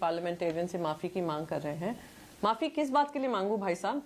Parliamentarian से माफी की मांग कर रहे हैं। माफी किस बात के लिए मांगू भाई साहब?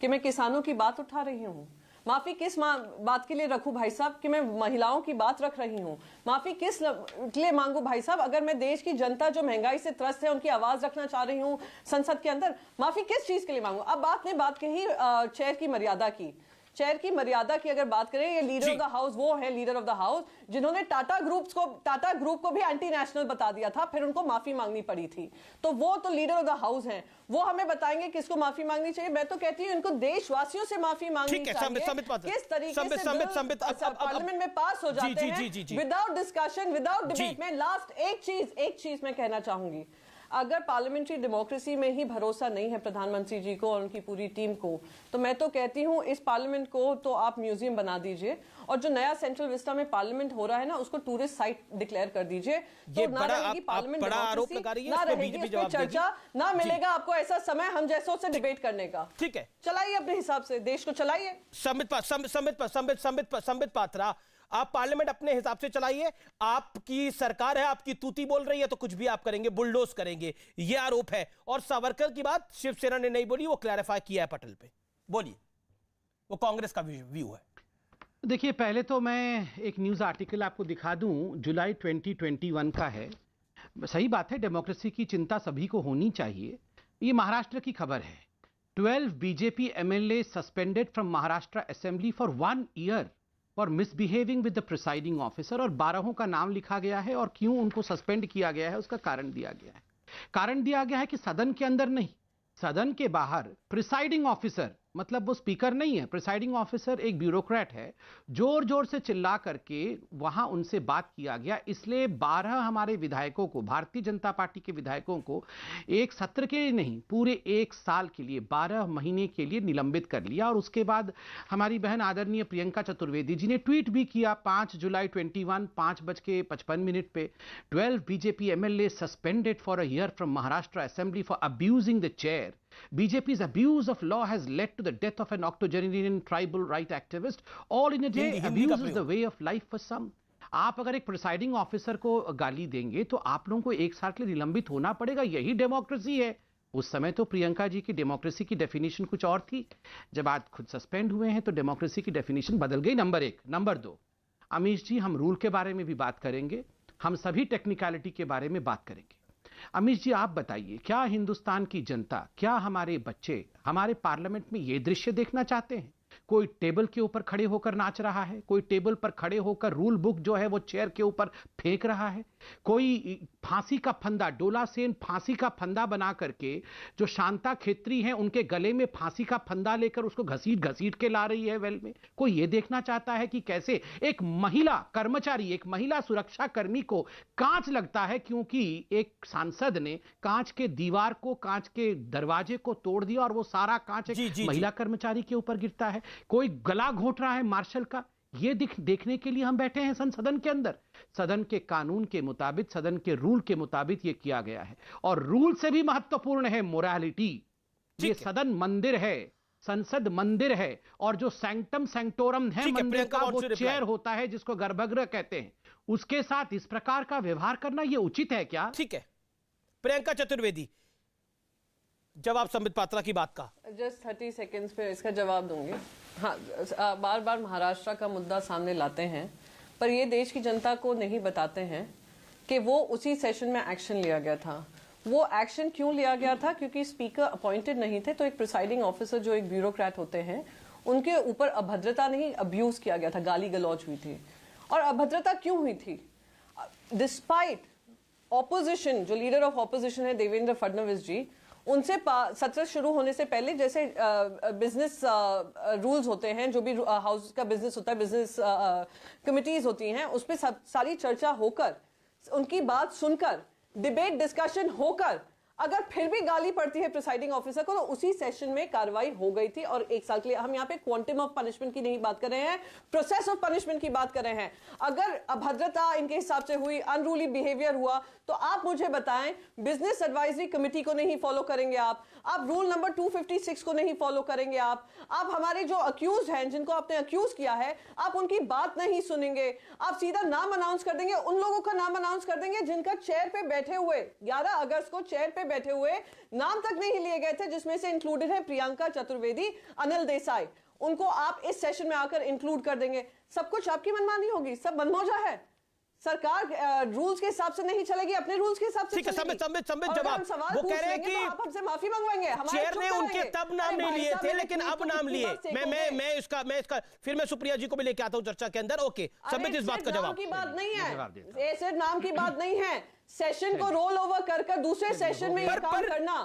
कि मैं किसानों की बात उठा रही हूँ? माफी किस बात के लिए रखूं भाई साहब कि मैं महिलाओं की बात रख रही हूं? माफी किस लिए मांगू भाई साहब अगर मैं देश की जनता जो महंगाई से त्रस्त है उनकी आवाज रखना चाह रही हूं संसद के अंदर? माफी किस चीज के लिए मांगू? अब बात कही चेयर की मर्यादा की। चेयर की मर्यादा की अगर बात करें, ये लीडर ऑफ द हाउस वो है, लीडर ऑफ द हाउस जिन्होंने टाटा ग्रुप को भी एंटी नेशनल बता दिया था, फिर उनको माफी मांगनी पड़ी थी। तो वो तो लीडर ऑफ द हाउस हैं, वो हमें बताएंगे किसको माफी मांगनी चाहिए। मैं तो कहती हूँ इनको देशवासियों से माफी मांगनी चाहिए। किस तरीके से पार्लियामेंट में पास हो जाते हैं विदाउट डिस्कशन, विदाउट डिबेट। मैं लास्ट एक चीज मैं कहना चाहूंगी, अगर पार्लियामेंट्री डेमोक्रेसी में ही भरोसा नहीं है प्रधानमंत्री जी को और उनकी पूरी टीम को, तो मैं तो कहती हूं इस पार्लियामेंट को तो आप म्यूजियम बना दीजिए, और जो नया सेंट्रल विस्टा में पार्लियामेंट हो रहा है ना, उसको टूरिस्ट साइट डिक्लेयर कर दीजिए। तो ना रहेगी पार्लियामेंट डेमोक्रेसी, ना रहेगी उसमें चर्चा, ना मिलेगा आपको ऐसा समय हम जैसों से डिबेट करने का। ठीक है, चलाइए अपने हिसाब से, देश को चलाइए। संबित पात्रा, आप पार्लियामेंट अपने हिसाब से चलाइए। आपकी सरकार है, आपकी तूती बोल रही है तो कुछ भी आप करेंगे, बुलडोज करेंगे, ये आरोप है। और सावरकर की बात शिवसेना ने नहीं बोली, वो क्लैरिफाई किया है पटल पे। बोलिए, वो कांग्रेस का व्यू है। देखिए, पहले तो मैं एक न्यूज आर्टिकल आपको दिखा दूं, जुलाई 2021 का है। सही बात है, डेमोक्रेसी की चिंता सभी को होनी चाहिए। ये महाराष्ट्र की खबर है। 12 BJP MLA suspended from Maharashtra assembly for 1 year for misbehaving with the presiding officer, और 12 का नाम लिखा गया है और क्यों उनको सस्पेंड किया गया है उसका कारण दिया गया है। कारण दिया गया है कि सदन के अंदर नहीं, सदन के बाहर प्रिसाइडिंग ऑफिसर, मतलब वो स्पीकर नहीं है, प्रिसाइडिंग ऑफिसर एक ब्यूरोक्रेट है, जोर जोर से चिल्ला करके वहां उनसे बात किया गया। इसलिए 12 हमारे विधायकों को, भारतीय जनता पार्टी के विधायकों को एक सत्र के लिए नहीं, पूरे 1 साल के लिए, 12 महीने के लिए निलंबित कर लिया। और उसके बाद हमारी बहन आदरणीय प्रियंका चतुर्वेदी जी ने ट्वीट भी किया 5 जुलाई 21 5:55 पे, 12 BJP MLA suspended for a year from Maharashtra assembly for abusing the chair. BJP's abuse of law has led to the death of an octogenarian tribal right activist. All in a day, abuse is the way of life for some. आप अगर एक presiding officer को गाली देंगे तो आप लोगों को 1 साल के लिए निलंबित होना पड़ेगा। यही डेमोक्रेसी है। उस समय तो प्रियंका जी की डेमोक्रेसी की डेफिनेशन कुछ और थी। जब आज खुद सस्पेंड हुए हैं तो डेमोक्रेसी की डेफिनेशन बदल गई। नंबर 1। नंबर 2, अमीश जी, हम रूल के बारे में भी बात करेंगे, हम सभी टेक्निकलिटी के बारे में बात करेंगे। अमीश जी, आप बताइए, क्या हिंदुस्तान की जनता, क्या हमारे बच्चे हमारे पार्लियामेंट में ये दृश्य देखना चाहते हैं? कोई टेबल के ऊपर खड़े होकर नाच रहा है, कोई टेबल पर खड़े होकर रूल बुक जो है वो चेयर के ऊपर फेंक रहा है, कोई फांसी का फंदा, डोला सेन फांसी का फंदा बना करके जो शांता खेत्री हैं उनके गले में फांसी का फंदा लेकर उसको घसीट घसीट के ला रही है वेल में। कोई ये देखना चाहता है कि कैसे एक महिला कर्मचारी, एक महिला सुरक्षा कर्मी को कांच लगता है क्योंकि एक सांसद ने कांच के दीवार को, कांच के दरवाजे को तोड़ दिया और वो सारा कांच एक महिला कर्मचारी के ऊपर गिरता है। कोई गला घोट रहा है मार्शल का। ये देखने के लिए हम बैठे हैं सदन के अंदर। सदन के कानून के मुताबिक, सदन के रूल के मुताबिक ये किया गया है। और रूल से भी महत्वपूर्ण है मोरालिटी। ये सदन मंदिर है, संसद मंदिर है, और जो सैंक्टम सैंक्टोरम है मंदिर का, वो चेयर होता है जिसको गर्भगृह कहते हैं। उसके साथ इस प्रकार का व्यवहार करना ये उचित है क्या? ठीक है, प्रियंका चतुर्वेदी, जवाब संबित पात्रा की बात का। जस्ट 30 सेकेंड्स पे इसका जवाब दूंगी। हाँ, बार बार महाराष्ट्र का मुद्दा सामने लाते हैं, पर ये देश की जनता को नहीं बताते हैं कि वो उसी सेशन में एक्शन लिया गया था। वो एक्शन क्यों लिया गया था? क्योंकि स्पीकर अपॉइंटेड नहीं थे, तो एक प्रिसाइडिंग ऑफिसर जो एक ब्यूरोक्रेट होते हैं उनके ऊपर अभद्रता नहीं, अब्यूज किया गया था, गाली गलौज हुई थी। और अभद्रता क्यों हुई थी? डिस्पाइट ऑपोजिशन, जो लीडर ऑफ ऑपोजिशन है देवेंद्र फडणवीस जी, उनसे सत्र शुरू होने से पहले जैसे बिजनेस रूल्स होते हैं, जो भी हाउस का बिजनेस होता है, बिजनेस कमिटीज होती हैं, उस पर सारी चर्चा होकर, उनकी बात सुनकर, डिबेट डिस्कशन होकर अगर फिर भी गाली पड़ती है प्रिसाइडिंग ऑफिसर को, तो उसी सेशन में कार्रवाई हो गई थी और 1 साल के लिए। हम यहाँ पे क्वांटम ऑफ पनिशमेंट की नहीं बात कर रहे हैं, प्रोसेस ऑफ पनिशमेंट की बात कर रहे हैं। अगर अभद्रता इनके हिसाब से हुई, अनरूली बिहेवियर हुआ, तो आप मुझे बताएं, बिजनेस एडवाइजरी कमेटी को नहीं फॉलो करेंगे आप रूल नंबर 256 को नहीं फॉलो करेंगे आप हमारे जो अक्यूज हैं, जिनको आपने अक्यूज किया है, आप उनकी बात नहीं सुनेंगे, आप सीधा नाम अनाउंस कर देंगे, उन लोगों का नाम अनाउंस कर देंगे जिनका चेयर पे बैठे हुए 11 अगस्त को चेयर पे बैठे हुए नाम तक नहीं लिए गए थे, जिसमें से इंक्लूडेड है प्रियंका चतुर्वेदी, अनिल देसाई। उनको आप इस सेशन में आकर इंक्लूड कर देंगे। सब कुछ आपकी मनमानी होगी, सब मनमौजा है। सरकार रूल्स के हिसाब से नहीं चलेगी, अपने रूल्स के हिसाब से ठीक है। संबित जवाब वो कह रहे हैं कि आप हमसे माफी मंगवाएंगे। चेयर ने उनके तब नाम नहीं लिए थे, लेकिन अब नाम लिए। मैं इसका फिर मैं सुप्रिया जी को भी लेके आता हूं चर्चा के अंदर। ओके, संबित इस बात का जवाब की बात नहीं है, ऐसे नाम की बात नहीं है। सेशन को रोल ओवर कर दूसरे सेशन में ये काम करना,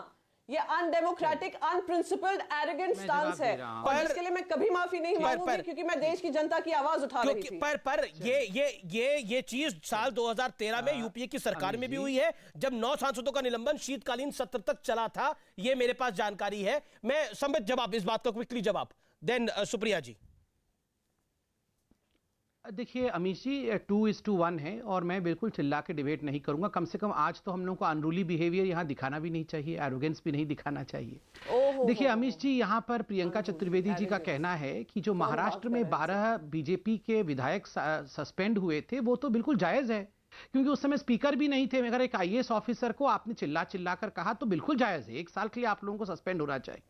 ये अनडेमोक्रेटिक, अनप्रिंसिपल्ड, एरोगेंट स्टांस है, और इसके लिए मैं कभी माफी नहीं मांगूंगी, क्योंकि मैं देश की जनता की आवाज उठा रही थी। पर ये चीज साल 2013 में यूपीए की सरकार में भी हुई है, जब 9 सांसदों का निलंबन शीतकालीन सत्र तक चला था। ये मेरे पास जानकारी है। मैं संबित जवाब इस बात का क्विकली जवाब, देन सुप्रिया जी। देखिए अमीश जी, 2:1 है और मैं बिल्कुल चिल्ला के डिबेट नहीं करूंगा। कम से कम आज तो हम लोगों को अनरूली बिहेवियर यहाँ दिखाना भी नहीं चाहिए, एरोगेंस भी नहीं दिखाना चाहिए। देखिए अमीश जी, यहाँ पर प्रियंका चतुर्वेदी जी का कहना है कि जो महाराष्ट्र में 12 बीजेपी के विधायक सस्पेंड हुए थे, वो तो बिल्कुल जायज है, क्योंकि उस समय स्पीकर भी नहीं थे। अगर एक IAS ऑफिसर को आपने चिल्ला कर कहा तो बिल्कुल जायज है, 1 साल के लिए आप लोगों को सस्पेंड होना चाहिए।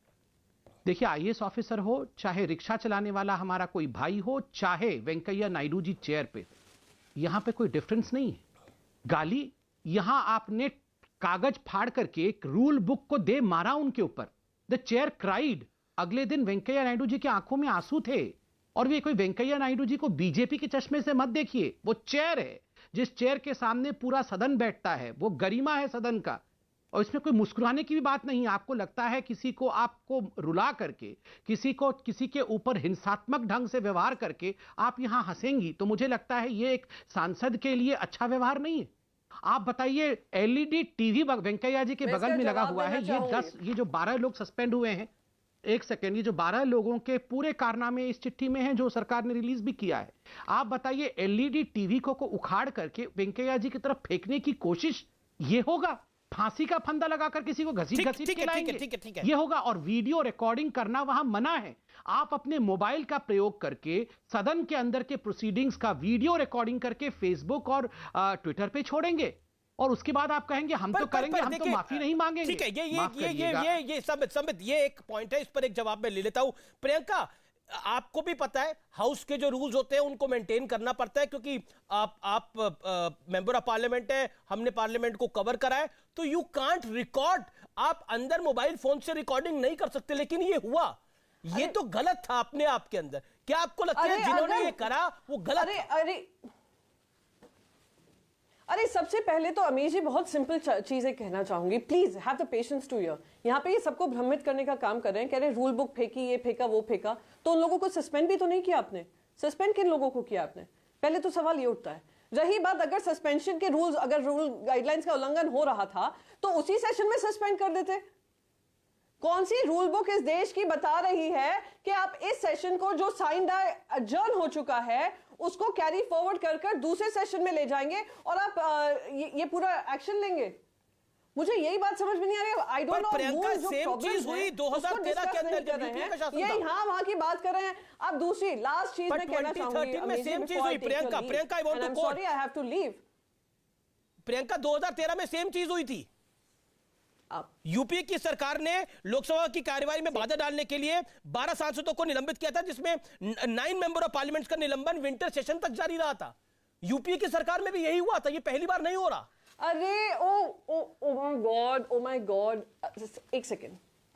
देखिए IAS ऑफिसर हो, चाहे रिक्शा चलाने वाला हमारा कोई भाई हो, चाहे वेंकैया नायडू जी चेयर पे, यहां पे कोई डिफरेंस नहीं है। गाली यहां आपने कागज फाड़ करके एक रूल बुक को दे मारा उनके ऊपर। The chair cried. अगले दिन वेंकैया नायडू जी की आंखों में आंसू थे। और वे कोई वेंकैया नायडू जी को बीजेपी के चश्मे से मत देखिए, वो चेयर है, जिस चेयर के सामने पूरा सदन बैठता है, वो गरिमा है सदन का। और इसमें कोई मुस्कुराने की भी बात नहीं है। आपको लगता है किसी को आपको रुला करके, किसी के ऊपर हिंसात्मक ढंग से व्यवहार करके आप यहां हंसेंगी, तो मुझे लगता है ये एक सांसद के लिए अच्छा व्यवहार नहीं है। आप बताइए, LED टीवी वेंकैया जी के बगल में लगा हुआ है। ये जो 12 लोग सस्पेंड हुए हैं, एक सेकेंड, ये जो 12 लोगों के पूरे कारनामे इस चिट्ठी में हैं, जो सरकार ने रिलीज भी किया है। आप बताइए, LED टीवी को उखाड़ करके वेंकैया जी की तरफ फेंकने की कोशिश, ये होगा? फांसी का फंदा लगाकर किसी को घसीट के लाएंगे, ये होगा? और वीडियो रिकॉर्डिंग करना वहां मना है। आप अपने मोबाइल का प्रयोग करके सदन के अंदर के प्रोसीडिंग्स का वीडियो रिकॉर्डिंग करके फेसबुक और ट्विटर पे छोड़ेंगे, और उसके बाद आप कहेंगे हम तो करेंगे, हम तो माफी नहीं मांगेंगे। ठीक है, ये संबित ये एक पॉइंट है, इस पर एक जवाब मैं ले लेता हूं। प्रियंका, आपको भी पता है हाउस के जो रूल्स होते हैं उनको मेंटेन करना पड़ता है, क्योंकि आप मेंबर ऑफ पार्लियामेंट है, हमने पार्लियामेंट को कवर करा है, तो यू कांट रिकॉर्ड। आप अंदर मोबाइल फोन से रिकॉर्डिंग नहीं कर सकते, लेकिन ये हुआ, ये तो गलत था अपने आप के अंदर। क्या आपको लगता है जिन्होंने ये करा वो गलत? अरे सबसे पहले तो अमीर जी, बहुत सिंपल चीजें कहना चाहूंगी, please have the patience to hear. यहाँ पे ये सबको भ्रमित करने का काम कर रहे हैं, कह रहे हैं रूल बुक फेंकी, ये फेंका, वो फेंका। तो उन लोगों को सस्पेंड भी तो नहीं किया आपने। सस्पेंड किन लोगों को किया आपने? पहले तो सवाल ये उठता है। रही बात, अगर सस्पेंशन के रूल्स, अगर रूल गाइडलाइंस का उल्लंघन हो रहा था तो उसी सेशन में सस्पेंड कर देते। कौन सी रूल बुक इस देश की बता रही है कि आप इस सेशन को, जो साइंड अडजर्न हो चुका है, उसको कैरी फॉरवर्ड कर दूसरे सेशन में ले जाएंगे और आप ये पूरा एक्शन लेंगे? मुझे यही बात समझ में नहीं आ रही। I don't know, Priyanka same चीज हुई 2013 के अंदर कर रहे हैं, ये यहाँ वहां की बात कर रहे हैं। अब दूसरी लास्ट चीज मैं कहना चाहूंगी, 2013 में सेम चीज हुई Priyanka, I want to quote, sorry I have to leave. Priyanka 2013 में सेम चीज हुई थी। यूपी की सरकार ने लोकसभा की कार्यवाही में बाधा डालने के लिए 12 सांसदों को निलंबित किया था, जिसमें 9 मेंबर ऑफ पार्लियामेंट का निलंबन विंटर सेशन तक जारी रहा था। यूपी की सरकार में भी यही हुआ था, ये पहली बार नहीं हो रहा। अरे ओ माय गॉड, एक सेकेंड।